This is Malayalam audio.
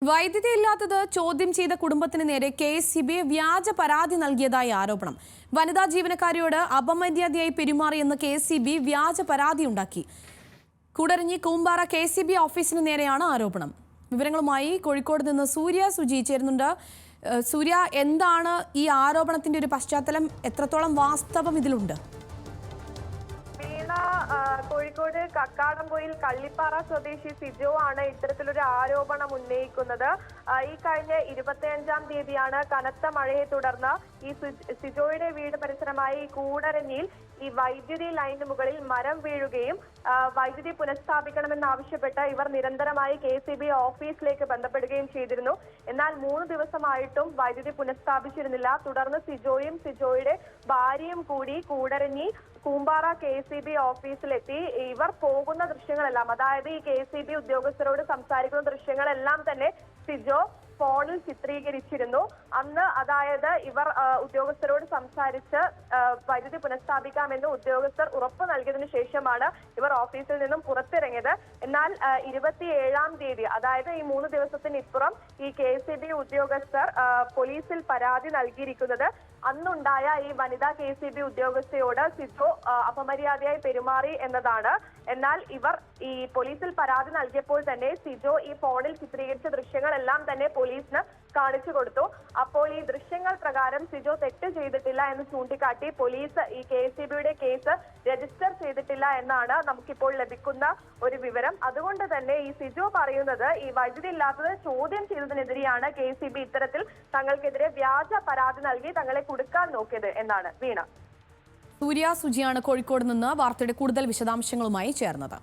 വൈദ്യുതി ഇല്ലാത്തത് ചോദ്യം ചെയ്ത കുടുംബത്തിന് നേരെ കെഎസ്ഇബി വ്യാജ പരാതി നൽകിയതായി ആരോപണം. വനിതാ ജീവനക്കാരിയോട് അപമര്യാദയായി പെരുമാറിയെന്ന് കെഎസ്ഇബി വ്യാജ പരാതി ഉണ്ടാക്കി. കൂടരഞ്ഞി കൂമ്പാറ കെഎസ്ഇബി ഓഫീസിന് നേരെയാണ് ആരോപണം. വിവരങ്ങളുമായി കോഴിക്കോട് നിന്ന് സൂര്യ സുജി ചേരുന്നുണ്ട്. സൂര്യ, എന്താണ് ഈ ആരോപണത്തിന്റെ ഒരു പശ്ചാത്തലം? എത്രത്തോളം വാസ്തവം ഇതിലുണ്ട്? കോഴിക്കോട് കക്കാടംപൊയിൽ കള്ളിപ്പാറ സ്വദേശി സിജോ ആണ് ഇത്തരത്തിലൊരു ആരോപണം ഉന്നയിക്കുന്നത്. ഈ കഴിഞ്ഞ 25-ാം തീയതിയാണ് കനത്ത മഴയെ തുടർന്ന് ഈ സിജോയുടെ വീട് പരിസരമായി കൂടരഞ്ഞിയിൽ ഈ വൈദ്യുതി ലൈനിന് മുകളിൽ മരം വീഴുകയും വൈദ്യുതി പുനഃസ്ഥാപിക്കണമെന്നാവശ്യപ്പെട്ട് ഇവർ നിരന്തരമായി കെഎസ്ഇബി ഓഫീസിലേക്ക് ബന്ധപ്പെടുകയും ചെയ്തിരുന്നു. എന്നാൽ 3 ദിവസമായിട്ടും വൈദ്യുതി പുനഃസ്ഥാപിച്ചിരുന്നില്ല. തുടർന്ന് സിജോയും സിജോയുടെ ഭാര്യയും കൂടി കൂടരഞ്ഞി കൂമ്പാറ കെഎസ്ഇബി ഓഫീസിലെത്തി. ഇവർ പോകുന്ന ദൃശ്യങ്ങളെല്ലാം, അതായത് ഈ കെഎസ്ഇബി ഉദ്യോഗസ്ഥരോട് സംസാരിക്കുന്ന ദൃശ്യങ്ങളെല്ലാം തന്നെ സിജോ ഫോണിൽ ചിത്രീകരിച്ചിരുന്നു. അന്ന് അതായത് ഇവർ ഉദ്യോഗസ്ഥരോട് സംസാരിച്ച് വൈദ്യുതി പുനഃസ്ഥാപിക്കാമെന്ന് ഉദ്യോഗസ്ഥർ ഉറപ്പ് നൽകിയതിനു ശേഷമാണ് ഇവർ ഓഫീസിൽ നിന്നും പുറത്തിറങ്ങിയത്. എന്നാൽ 27-ാം തീയതി, അതായത് ഈ 3 ദിവസത്തിനിപ്പുറം ഈ കെഎസ്ഇബി ഉദ്യോഗസ്ഥർ പോലീസിൽ പരാതി നൽകിയിരിക്കുന്നത് അന്നുണ്ടായ ഈ വനിതാ കെഎസ്ഇബി ഉദ്യോഗസ്ഥയോട് സിജോ അപമര്യാദയായി പെരുമാറി എന്നതാണ്. എന്നാൽ ഇവർ ഈ പോലീസിൽ പരാതി നൽകിയപ്പോൾ തന്നെ സിജോ ഈ ഫോണിൽ ചിത്രീകരിച്ച ദൃശ്യങ്ങളെല്ലാം തന്നെ പോലീസിന് കാണിച്ചു കൊടുത്തു. അപ്പോൾ ഈ ദൃശ്യങ്ങൾ പ്രകാരം സിജോ തെറ്റ് ചെയ്തിട്ടില്ല എന്ന് ചൂണ്ടിക്കാട്ടി പോലീസ് ഈ കെഎസ്ഇബിയുടെ കേസ് രജിസ്റ്റർ ചെയ്തിട്ടില്ല എന്നാണ് നമുക്കിപ്പോൾ ലഭിക്കുന്ന ഒരു വിവരം. അതുകൊണ്ട് തന്നെ ഈ സിജോ പറയുന്നത് ഈ വൈദ്യുതി ഇല്ലാത്തത് ചോദ്യം ചെയ്തതിനെതിരെയാണ് കെഎസ്ഇബി ഇത്തരത്തിൽ തങ്ങൾക്കെതിരെ വ്യാജ പരാതി നൽകി തങ്ങളെ കുടുക്കാൻ നോക്കിയത് എന്നാണ്. വീണ. സൂര്യ സുജിയാണ് കോഴിക്കോട് നിന്ന് വാർത്തയുടെ കൂടുതൽ വിശദാംശങ്ങളുമായി ചേർന്നത്.